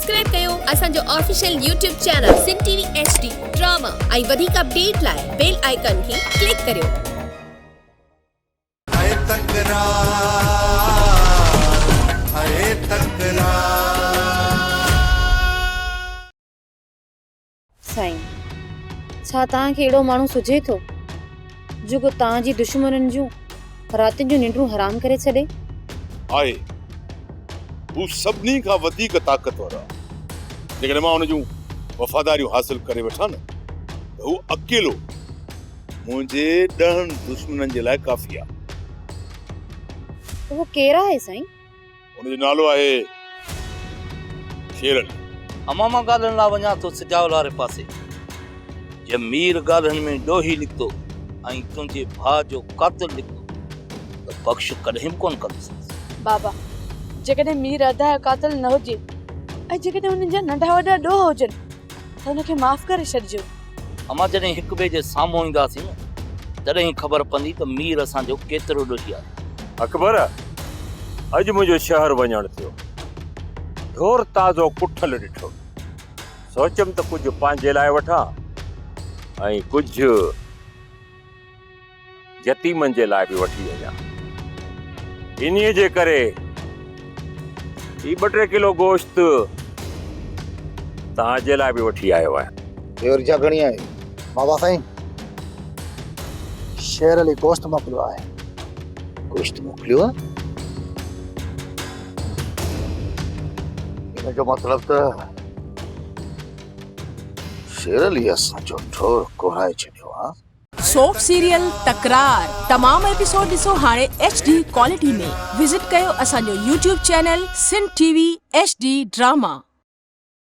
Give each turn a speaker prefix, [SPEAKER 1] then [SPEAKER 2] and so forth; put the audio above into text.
[SPEAKER 1] Subscribe कयो असांजो official YouTube channel सिन TV HD drama ऐं वधीक अपडेट लाइ बेल आइकन खे क्लिक करियो।
[SPEAKER 2] साईं, छा तव्हांखे अहिड़ो माण्हू सुझे थो जेको तव्हांजी दुश्मननि जूं रातिनि जूं निंडूं हराम करे छॾे?
[SPEAKER 3] आहे हू सभिनी खां वधीक ताक़तवर आहे। जेकॾहिं मां हुन जूं वफ़ादारियूं हासिल करे वठां न त हू अकेलो मुंहिंजे 10 दुश्मननि जे लाइ काफ़ी आहे।
[SPEAKER 2] उहो केरु आहे साईं?
[SPEAKER 3] हुनजो नालो आहे शेर अली।
[SPEAKER 4] अमा मां ॻाल्हियुनि लाइ वञा थो सिजावल वारे पासे। जे मीर ॻाल्हियुनि में ॾोही निकितो ऐं तुंहिंजे भाउ जो कातिल निकितो त बख़्श कॾहिं बि कोन कंदुसि।
[SPEAKER 5] बाबा, जेकॾहिं मीर अदा जो कातिल न हुजे ऐं जेकॾहिं हुननि जा नंढा वॾा ॾोह हुजनि त हुनखे माफ़ करे छॾिजो।
[SPEAKER 4] अमा जॾहिं हिक ॿिए जे साम्हूं ईंदासीं न तॾहिं ई ख़बर पवंदी त मीर असांजो केतिरो ॾोही आहे।
[SPEAKER 6] अकबर, अॼु मुंहिंजो शहर वञण थियो। ढोर ताज़ो कुठल ॾिठो। सोचम त कुझु पंहिंजे लाइ वठां ऐं कुझु यतीमनि जे लाइ बि वठी वञा। इन्हीअ जे करे ही 2-3 किलो गोश्त तव्हांजे लाइ बि वठी आयो आहियां।
[SPEAKER 7] ॿियो घणी आहे बाबा साईं? शेर अली गोश्त मोकिलियो आहे। गोश्त मोकिलियो आहे? इन जो मतिलब त शेर अली असांजो ठोर कोराए छॾियो आहे।
[SPEAKER 8] सोप सीरियल तकरार तमाम एपिसोड ॾिसो हाणे HD क्वालिटी में। विजिट कयो असांजो YouTube चैनल सिन टीवी HD ड्रामा।